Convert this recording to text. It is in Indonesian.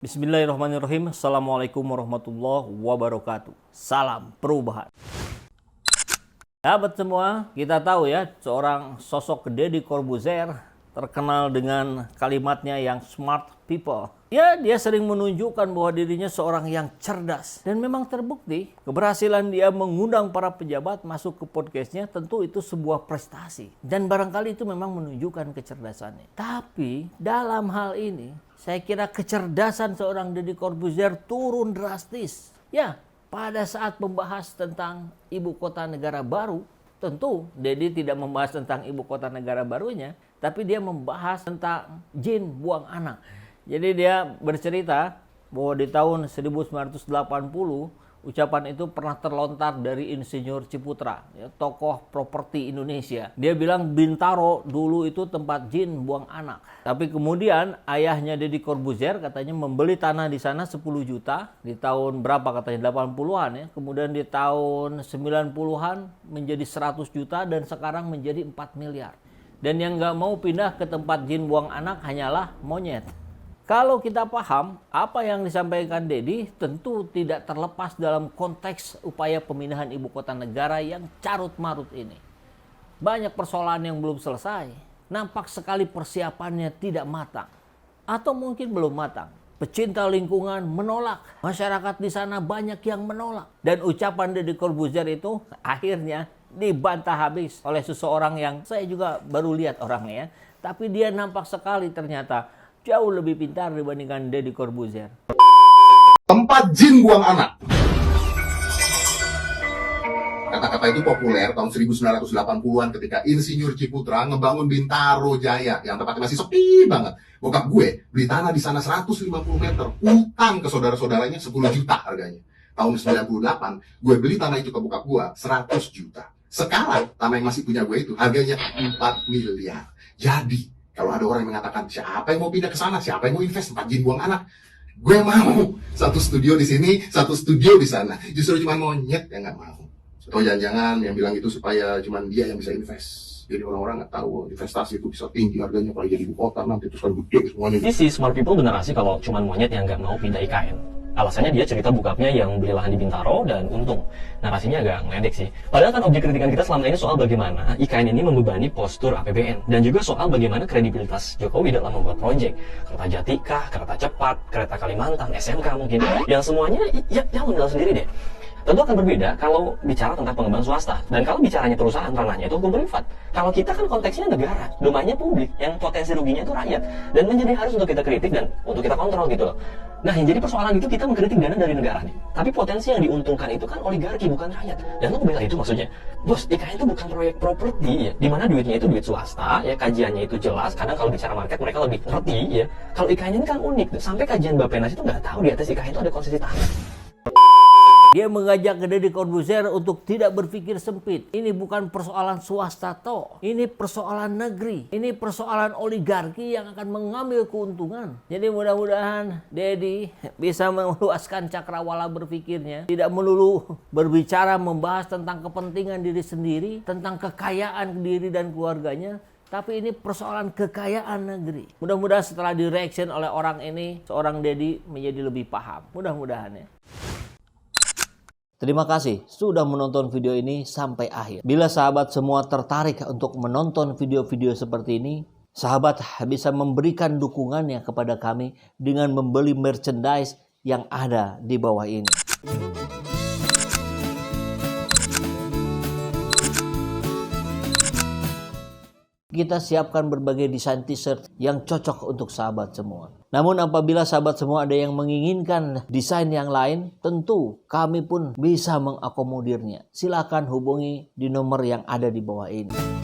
Bismillahirrahmanirrahim. Assalamualaikum warahmatullahi wabarakatuh. Salam perubahan. Sahabat semua, kita tahu ya, seorang sosok Deddy Corbuzier terkenal dengan kalimatnya yang smart people. Ya, dia sering menunjukkan bahwa dirinya seorang yang cerdas. Dan memang terbukti, keberhasilan dia mengundang para pejabat masuk ke podcastnya, tentu itu sebuah prestasi. Dan barangkali itu memang menunjukkan kecerdasannya. Tapi, dalam hal ini, saya kira kecerdasan seorang Deddy Corbuzier turun drastis. Ya, pada saat membahas tentang ibu kota negara baru, tentu Deddy tidak membahas tentang ibu kota negara barunya, tapi dia membahas tentang jin buang anak. Jadi dia bercerita bahwa di tahun 1980 ucapan itu pernah terlontar dari Insinyur Ciputra, ya, tokoh properti Indonesia. Dia bilang Bintaro dulu itu tempat jin buang anak. Tapi kemudian ayahnya Deddy Corbuzier katanya membeli tanah di sana 10 juta di tahun berapa katanya 80-an ya. Kemudian di tahun 90-an menjadi 100 juta dan sekarang menjadi 4 miliar. Dan yang nggak mau pindah ke tempat jin buang anak hanyalah monyet. Kalau kita paham apa yang disampaikan Deddy tentu tidak terlepas dalam konteks upaya pemindahan ibu kota negara yang carut-marut ini. Banyak persoalan yang belum selesai. Nampak sekali persiapannya tidak matang. Atau mungkin belum matang. Pecinta lingkungan menolak. Masyarakat di sana banyak yang menolak. Dan ucapan Deddy Corbuzier itu akhirnya dibantah habis oleh seseorang yang saya juga baru lihat orangnya ya. Tapi dia nampak sekali ternyata jauh lebih pintar dibandingkan Deddy Corbuzier. Tempat jin buang anak. Kata-kata itu populer tahun 1980-an ketika Insinyur Ciputra ngebangun Bintaro Jaya yang tempatnya masih sepi banget. Bokap gue beli tanah di sana 150 meter, utang ke saudara-saudaranya 10 juta harganya. Tahun 98, gue beli tanah itu ke bokap gue 100 juta. Sekarang tanah yang masih punya gue itu harganya 4 miliar. Jadi kalau ada orang yang mengatakan, siapa yang mau pindah ke sana? Siapa yang mau invest tempat jin buang anak? Gue mau. Satu studio di sini, satu studio di sana. Justru cuma monyet yang nggak mau. Atau jangan-jangan yang bilang itu supaya cuma dia yang bisa invest. Jadi orang-orang nggak tahu investasi itu bisa tinggi harganya kalau jadi ibu kota nanti terus kan gede semuanya. Ini si smart people generasi kalau cuma monyet yang nggak mau pindah IKN. Alasannya dia cerita bokapnya yang beli lahan di Bintaro dan untung. Narasinya agak ngeledek sih. Padahal kan objek kritikan kita selama ini soal bagaimana IKN ini membebani postur APBN. Dan juga soal bagaimana kredibilitas Jokowi dalam membuat proyek. Kereta Jati kah, kereta cepat, kereta Kalimantan, SMK mungkin. Yang semuanya ya modal sendiri deh. Tentu akan berbeda kalau bicara tentang pengembang swasta. Dan kalau bicaranya perusahaan, ranahnya itu hukum privat. Kalau kita kan konteksnya negara, domainnya publik, yang potensi ruginya itu rakyat. Dan menjadi harus untuk kita kritik dan untuk kita kontrol gitu loh. Nah, yang jadi persoalan itu kita mengkritik dana dari negara nih. Tapi potensi yang diuntungkan itu kan oligarki, bukan rakyat. Dan lo ngebela itu maksudnya. Bos, IKN itu bukan proyek properti ya. Dimana duitnya itu duit swasta, ya kajiannya itu jelas. Kadang kalau bicara market mereka lebih ngerti ya. Kalau IKN ini kan unik. Sampai kajian Bappenas itu nggak tahu di atas IKN itu ada konsesi tanah. Dia mengajak ke Deddy Corbuzier untuk tidak berpikir sempit. Ini bukan persoalan swasta toh. Ini persoalan negeri. Ini persoalan oligarki yang akan mengambil keuntungan. Jadi mudah-mudahan Deddy bisa meluaskan cakrawala berpikirnya. Tidak melulu berbicara membahas tentang kepentingan diri sendiri. Tentang kekayaan diri dan keluarganya. Tapi ini persoalan kekayaan negeri. Mudah-mudahan setelah di-reaction oleh orang ini, seorang Deddy menjadi lebih paham. Mudah-mudahan ya. Terima kasih sudah menonton video ini sampai akhir. Bila sahabat semua tertarik untuk menonton video-video seperti ini, sahabat bisa memberikan dukungannya kepada kami dengan membeli merchandise yang ada di bawah ini. Kita siapkan berbagai desain t-shirt yang cocok untuk sahabat semua. Namun apabila sahabat semua ada yang menginginkan desain yang lain, tentu kami pun bisa mengakomodirnya. Silakan hubungi di nomor yang ada di bawah ini.